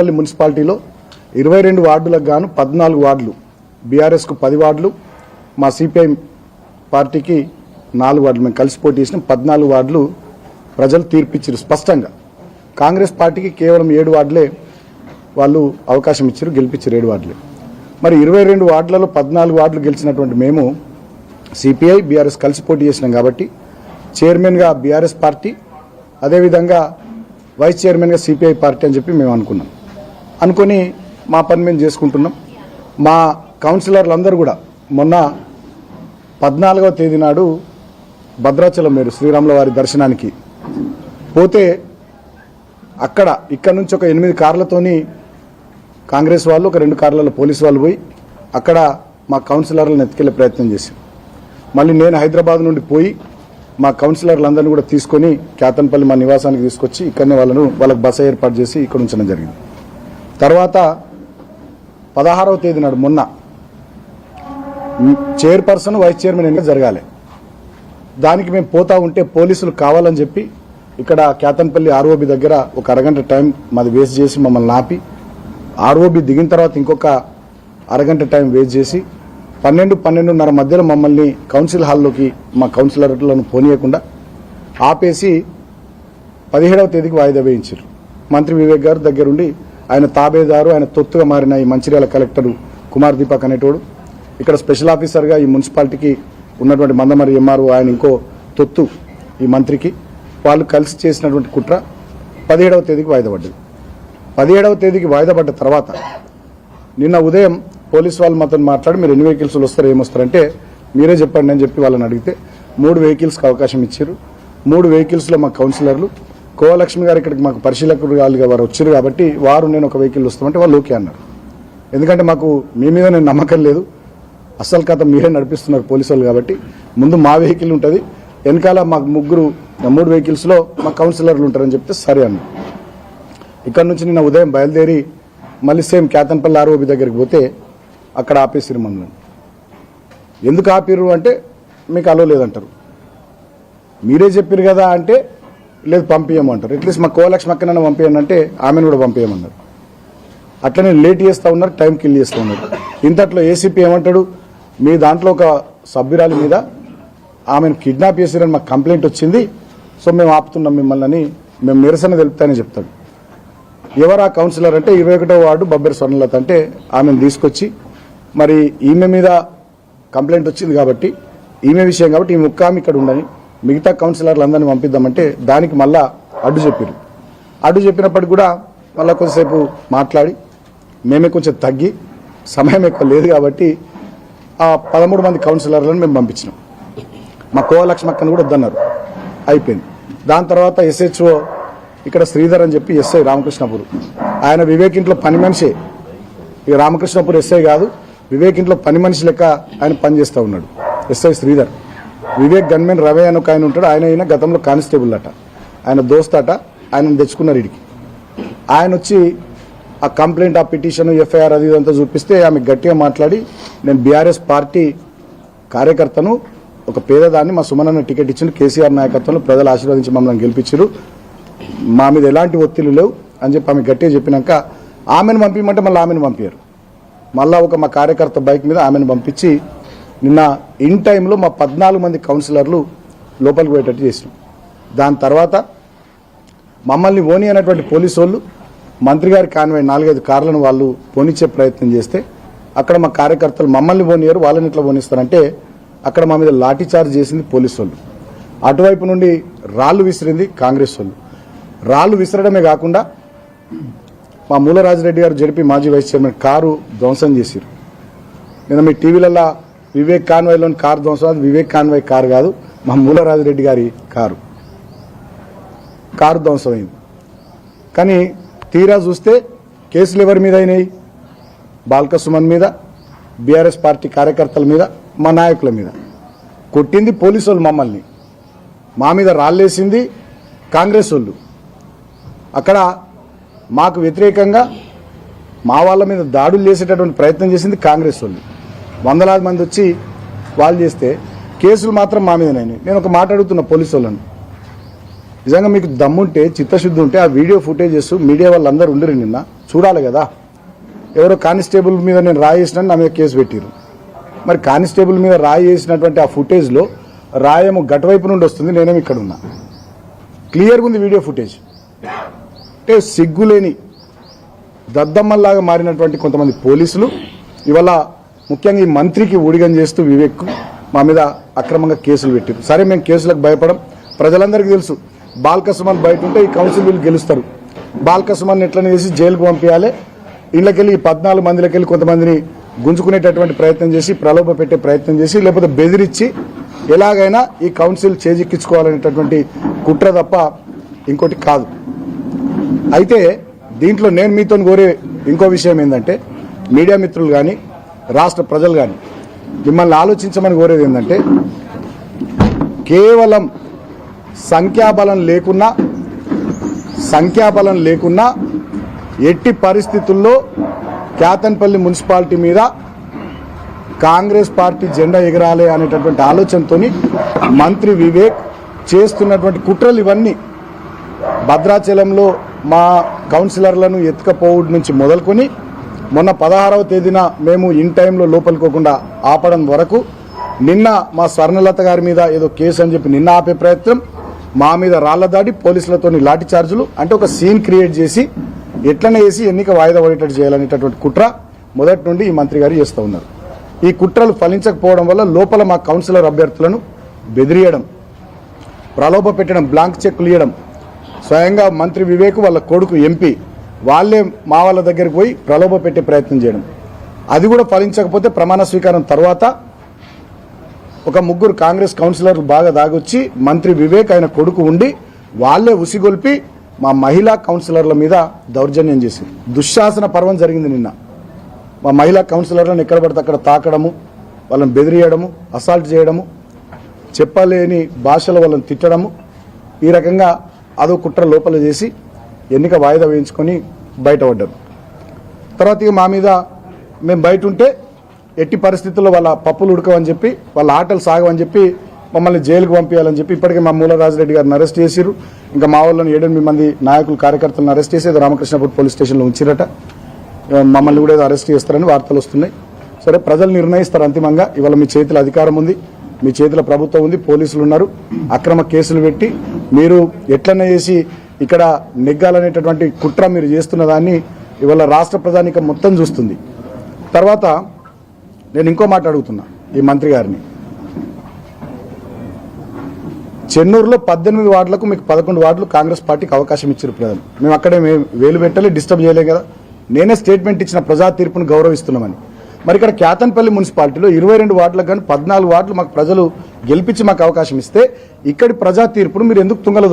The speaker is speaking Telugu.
మున్సిపాలిటీలో 22 వార్డులకు గాను 14 వార్డులు, బీఆర్ఎస్కు 10 వార్డులు, మా సిపిఐ పార్టీకి 4 వార్డులు, మేము కలిసి పోటీ చేసిన 14 వార్డులు ప్రజలు తీర్పిచ్చారు స్పష్టంగా. కాంగ్రెస్ పార్టీకి కేవలం 7 వార్డులే వాళ్ళు అవకాశం ఇచ్చారు, గెలిపించారు 7 వార్డులే. మరి 22 వార్డులలో 14 వార్డులు గెలిచినటువంటి మేము సిపిఐ బీఆర్ఎస్ కలిసి పోటీ చేసినాం కాబట్టి చైర్మన్గా బీఆర్ఎస్ పార్టీ, అదేవిధంగా వైస్ చైర్మన్గా సిపిఐ పార్టీ అని చెప్పి మేము అనుకొని మా పని మేము చేసుకుంటున్నాం. మా కౌన్సిలర్లందరూ కూడా మొన్న 14వ తేదీ నాడు భద్రాచలం మీరు శ్రీరాముల వారి దర్శనానికి పోతే ఇక్కడ నుంచి ఒక 8 కార్లతోని కాంగ్రెస్ వాళ్ళు, ఒక 2 కార్లలో పోలీసు వాళ్ళు పోయి అక్కడ మా కౌన్సిలర్లను ఎత్తుకెళ్లే ప్రయత్నం చేశారు. మళ్ళీ నేను హైదరాబాద్ నుండి పోయి మా కౌన్సిలర్లందరినీ కూడా తీసుకొని కేతన్పల్లి మా నివాసానికి తీసుకొచ్చి ఇక్కడనే వాళ్ళకి బస ఏర్పాటు చేసి ఇక్కడ ఉంచడం జరిగింది. తర్వాత 16వ తేదీ నాడు మొన్న చైర్పర్సన్, వైస్ చైర్మన్ ఎన్నిక జరగాలి. దానికి మేము పోతా ఉంటే పోలీసులు కావాలని చెప్పి ఇక్కడ కేతన్పల్లి ఆర్ఓబి దగ్గర ఒక అరగంట టైం మాది వేస్ట్ చేసి మమ్మల్ని ఆపి, ఆర్ఓబి దిగిన తర్వాత ఇంకొక అరగంట టైం వేస్ట్ చేసి 12-12:30 మధ్యలో మమ్మల్ని కౌన్సిల్ హాల్లోకి మా కౌన్సిలర్లను పోనీయకుండా ఆపేసి 17వ తేదీకి వాయిదా వేయించారు. మంత్రి వివేక్ గారు దగ్గరుండి ఆయన తాబేదారు, ఆయన తొత్తుగా మారిన ఈ మంచిర్యాల కలెక్టర్ కుమార్ దీపక్ అనేటోడు, ఇక్కడ స్పెషల్ ఆఫీసర్గా ఈ మున్సిపాలిటీకి ఉన్నటువంటి మందమరి ఎంఆర్ఓ ఆయన ఇంకో తొత్తు ఈ మంత్రికి, వాళ్ళు కలిసి చేసినటువంటి కుట్ర 17వ తేదీకి వాయిదా పడ్డది. 17వ తేదీకి వాయిదా పడ్డ తర్వాత నిన్న ఉదయం పోలీసు వాళ్ళు మాతో మాట్లాడి మీరు ఎన్ని వెహికల్స్లు వస్తారు, ఏమొస్తారంటే మీరే చెప్పండి అని చెప్పి వాళ్ళని అడిగితే 3 వెహికల్స్కి అవకాశం ఇచ్చారు. 3 వెహికల్స్లో మా కౌన్సిలర్లు కోలక్ష్మి గారు ఇక్కడికి మాకు పరిశీలకులుగా వారు వచ్చారు కాబట్టి నేను ఒక వెహికల్ వస్తామంటే వాళ్ళు ఓకే అన్నారు. ఎందుకంటే మాకు మీ మీద నేను నమ్మకం లేదు, అసలు కథ మీరే నడిపిస్తున్నారు పోలీసు వాళ్ళు కాబట్టి ముందు మా వెహికల్ ఉంటుంది, వెనకాల మాకు 3 వెహికల్స్లో మా కౌన్సిలర్లు ఉంటారని చెప్తే సరే అన్నారు. ఇక్కడ నుంచి నిన్న ఉదయం బయలుదేరి మళ్ళీ సేమ్ కేతన్పల్లి ఆర్ఓబి దగ్గరికి పోతే అక్కడ ఆపేసిరు మమ్మల్ని. ఎందుకు ఆపిరు అంటే మీకు అలో లేదంటారు, మీరే చెప్పారు కదా అంటే లేదు పంపించమంటారు. అట్లీస్ట్ మా కోలక్ష్మి అక్కడైనా పంపించండి అంటే ఆమెను కూడా పంపించమన్నారు. అట్లనే లేట్ చేస్తూ ఉన్నారు, టైం కిల్ చేస్తూ ఉన్నారు. ఇంతట్లో ఏసీపీ ఏమంటాడు, మీ దాంట్లో ఒక సభ్యురాలి మీద ఆమెను కిడ్నాప్ చేసిరని మాకు కంప్లైంట్ వచ్చింది, సో మేము ఆపుతున్నాం మిమ్మల్ని అని మేము నిరసన తెలుపుతానని చెప్తాడు. ఎవరు ఆ కౌన్సిలర్ అంటే 21వ వార్డు బబ్బెర స్వర్ణలత అంటే ఆమెను తీసుకొచ్చి మరి ఈమె మీద కంప్లైంట్ వచ్చింది కాబట్టి ఈమె విషయం కాబట్టి ఈ ముక్కామి ఇక్కడ ఉండని మిగతా కౌన్సిలర్లు అందరినీ పంపిద్దామంటే దానికి మళ్ళా అడ్డు చెప్పారు. అడ్డు చెప్పినప్పటికి కూడా మళ్ళీ కొంతసేపు మాట్లాడి మేమే కొంచెం తగ్గి సమయం ఎక్కువ లేదు కాబట్టి ఆ 13 మంది కౌన్సిలర్లను మేము పంపించినాం. మా కోలక్ష్మక్కను కూడా వద్దన్నారు, అయిపోయింది. దాని తర్వాత ఎస్హెచ్ఓ ఇక్కడ శ్రీధర్ అని చెప్పి ఎస్ఐ రామకృష్ణపూర్, ఆయన వివేక్ ఇంట్లో పని మనిషే, ఇక రామకృష్ణపూర్ ఎస్ఐ కాదు, వివేక్ ఇంట్లో పని మనిషి లెక్క ఆయన పనిచేస్తూ ఉన్నాడు ఎస్ఐ శ్రీధర్. వివేక్ గన్మెన్ రవి అని ఒక ఆయన ఉంటాడు, ఆయన గతంలో కానిస్టేబుల్ అట, ఆయన దోస్త్ అట, ఆయనను తెచ్చుకున్నారు ఇడికి. ఆయన వచ్చి ఆ కంప్లైంట్, ఆ పిటిషన్, ఎఫ్ఐఆర్ అది ఇదంతా చూపిస్తే ఆమె గట్టిగా మాట్లాడి నేను బీఆర్ఎస్ పార్టీ కార్యకర్తను, ఒక పేదదాన్ని, మా సుమనన్న టికెట్ ఇచ్చిండు, కేసీఆర్ నాయకత్వంలో ప్రజలు ఆశీర్వదించి మమ్మల్ని గెలిపించారు, మా మీద ఎలాంటి ఒత్తిళ్లు లేవు అని చెప్పి ఆమె గట్టిగా చెప్పినాక ఆమెను పంపించమంటే మళ్ళీ ఆమెను పంపారు. మళ్ళీ మా కార్యకర్త బైక్ మీద ఆమెను పంపించి నిన్న ఇన్ టైంలో మా 14 మంది కౌన్సిలర్లు లోపలికి పోయేటట్టు చేసినాం. దాని తర్వాత మమ్మల్ని ఓని అనేటువంటి పోలీసు వాళ్ళు మంత్రి గారి కాన్వాయ్ 4-5 కార్లను వాళ్ళు పోనిచ్చే ప్రయత్నం చేస్తే అక్కడ మా కార్యకర్తలు మమ్మల్ని పోనీయారు, వాళ్ళని ఇట్లా పోనిస్తారంటే అక్కడ మా మీద లాఠీ చార్జ్ చేసింది పోలీసు వాళ్ళు. అటువైపు నుండి రాళ్లు విసిరింది కాంగ్రెస్ వాళ్ళు. రాళ్లు విసరడమే కాకుండా మా మూలరాజిరెడ్డి గారు జడిపి మాజీ వైస్ చైర్మన్ కారు ధ్వంసం చేశారు. నిన్న మీ టీవీలలో వివేక్ కాన్వాయ్లోని కారు ధ్వంసం, అది వివేక్ కాన్వాయ్ కారు కాదు, మా మూలరాజిరెడ్డి గారి కారు ధ్వంసం అయింది. కానీ తీరా చూస్తే కేసులు ఎవరి మీద అయినాయి, బాల్క సుమన్ మీద, బీఆర్ఎస్ పార్టీ కార్యకర్తల మీద, మా నాయకుల మీద. కొట్టింది పోలీసు వాళ్ళు మమ్మల్ని, మా మీద రాళ్ళేసింది కాంగ్రెస్ వాళ్ళు. అక్కడ మాకు వ్యతిరేకంగా మా వాళ్ళ మీద దాడులు చేసేటటువంటి ప్రయత్నం చేసింది కాంగ్రెస్ వాళ్ళు. వందలాది మంది వచ్చి వాళ్ళు చేస్తే కేసులు మాత్రం మా మీదనైనాయి. నేను ఒక మాట అడుగుతున్న పోలీసు వాళ్ళని, నిజంగా మీకు దమ్ముంటే చిత్తశుద్ధి ఉంటే ఆ వీడియో ఫుటేజెస్ మీడియా వాళ్ళందరూ ఉండరు నిన్న చూడాలి కదా. ఎవరో కానిస్టేబుల్ మీద నేను రాయి వేసినా నా మీద కేసు పెట్టిరు. మరి కానిస్టేబుల్ మీద రాయి వేసినటువంటి ఆ ఫుటేజ్లో రాయము గటువైపు నుండి వస్తుంది, నేనేమి ఇక్కడ ఉన్నా. క్లియర్గా ఉంది వీడియో ఫుటేజ్. అంటే సిగ్గులేని దద్దమ్మల్లాగా మారినటువంటి కొంతమంది పోలీసులు ఇవాళ ముఖ్యంగా ఈ మంత్రికి ఊడిగం చేస్తూ వివేక్ మా మీద అక్రమంగా కేసులు పెట్టారు. సరే, మేము కేసులకు భయపడం. ప్రజలందరికీ తెలుసు బాల్కసుమన్ బయట ఉంటే ఈ కౌన్సిల్ వీళ్ళు గెలుస్తారు. బాల్కసుమన్ ఎట్లనే చేసి జైలుకు పంపించాలి. ఇళ్ళకెళ్ళి 14 మందిలకెళ్ళి కొంతమందిని గుంజుకునేటటువంటి ప్రయత్నం చేసి ప్రలోభ పెట్టే ప్రయత్నం చేసి లేకపోతే బెదిరించి ఎలాగైనా ఈ కౌన్సిల్ చేజిక్కించుకోవాలనేటటువంటి కుట్ర తప్ప ఇంకోటి కాదు. అయితే దీంట్లో నేను మీతో కోరే ఇంకో విషయం ఏంటంటే, మీడియా మిత్రులు కానీ రాష్ట్ర ప్రజలు కానీ మిమ్మల్ని ఆలోచించమని కోరేది ఏంటంటే, కేవలం సంఖ్యాబలం లేకున్నా ఎట్టి పరిస్థితుల్లో కేతన్పల్లి మున్సిపాలిటీ మీద కాంగ్రెస్ పార్టీ జెండా ఎగరాలి అనేటటువంటి ఆలోచనతో మంత్రి వివేక్ చేస్తున్నటువంటి కుట్రలు ఇవన్నీ భద్రాచలంలో మా కౌన్సిలర్లను ఎత్తుకపోవడం నుంచి మొదలుకొని మొన్న 16వ తేదీన మేము ఇన్ టైంలో లోపలికోకుండా ఆపడం వరకు, నిన్న మా స్వర్ణలత గారి మీద ఏదో కేసు అని చెప్పి నిన్న ఆపే ప్రయత్నం, మా మీద రాళ్ల దాడి, పోలీసులతోని లాఠీ చార్జులు, అంటే ఒక సీన్ క్రియేట్ చేసి ఎట్లనే చేసి ఎన్నిక వాయిదా పడేటట్టు చేయాలనేటటువంటి కుట్ర మొదటి నుండి ఈ మంత్రి గారు చేస్తూ ఉన్నారు. ఈ కుట్రలు ఫలించకపోవడం వల్ల లోపల మా కౌన్సిలర్ అభ్యర్థులను బెదిరియడం, ప్రలోభ పెట్టడం, బ్లాంక్ చెక్కులు ఇవ్వడం, స్వయంగా మంత్రి వివేక్ వాళ్ళ కొడుకు ఎంపీ వాళ్ళే మా వాళ్ళ దగ్గరికి పోయి ప్రలోభ పెట్టే ప్రయత్నం చేయడం, అది కూడా ఫలించకపోతే ప్రమాణ స్వీకారం తర్వాత ఒక 3 కాంగ్రెస్ కౌన్సిలర్లు బాగా దాగొచ్చి మంత్రి వివేక్ ఆయన కొడుకు ఉండి వాళ్ళే ఉసిగొల్పి మా మహిళా కౌన్సిలర్ల మీద దౌర్జన్యం చేసి దుశ్శాసన పర్వం జరిగింది నిన్న. మా మహిళా కౌన్సిలర్లను ఎక్కడ పడితే అక్కడ తాకడము, వాళ్ళని బెదిరియడము, అసాల్ట్ చేయడము, చెప్పలేని భాషలో వాళ్ళని తిట్టడము, ఈ రకంగా అదో కుట్ర లోపల చేసి ఎన్నిక వాయిదా వేయించుకొని బయటపడ్డారు. తర్వాత ఇక మా మీద మేము బయట ఉంటే ఎట్టి పరిస్థితుల్లో వాళ్ళ పప్పులు ఉడకవని చెప్పి, వాళ్ళ ఆటలు సాగవని చెప్పి మమ్మల్ని జైలుకు పంపించాలని చెప్పి ఇప్పటికే మా మూలరాజరెడ్డి గారిని అరెస్ట్ చేసిరు. ఇంకా మా వాళ్ళని 7-8 మంది నాయకులు కార్యకర్తలను అరెస్ట్ చేసి ఏదో రామకృష్ణపూర్ పోలీస్ స్టేషన్లో ఉంచిరట. మమ్మల్ని కూడా ఏదో అరెస్ట్ చేస్తారని వార్తలు వస్తున్నాయి. సరే, ప్రజలు నిర్ణయిస్తారు అంతిమంగా. ఇవాళ మీ చేతిలో అధికారం ఉంది, మీ చేతిలో ప్రభుత్వం ఉంది, పోలీసులు ఉన్నారు. అక్రమ కేసులు పెట్టి మీరు ఎట్లనే చేసి ఇక్కడ నెగ్గాలనేటటువంటి కుట్ర మీరు చేస్తున్న దాన్ని ఇవాళ రాష్ట్ర ప్రజానీకం మొత్తం చూస్తుంది. తర్వాత నేను ఇంకో మాట అడుగుతున్నా ఈ మంత్రి గారిని. చెన్నూరులో 18 వార్డులకు మీకు 11 వార్డులు కాంగ్రెస్ పార్టీకి అవకాశం ఇచ్చారు ప్రజలు. మేము అక్కడే వేలు పెట్టలే, డిస్టర్బ్ చేయలేం కదా. నేనే స్టేట్మెంట్ ఇచ్చిన ప్రజా తీర్పును గౌరవిస్తున్నామని. మరి ఇక్కడ కేతన్పల్లి మున్సిపాలిటీలో 22 వార్డులకు కానీ 14 వార్డులు మాకు ప్రజలు గెలిపించి మాకు అవకాశం ఇస్తే ఇక్కడి ప్రజా తీర్పును మీరు ఎందుకు తుంగలో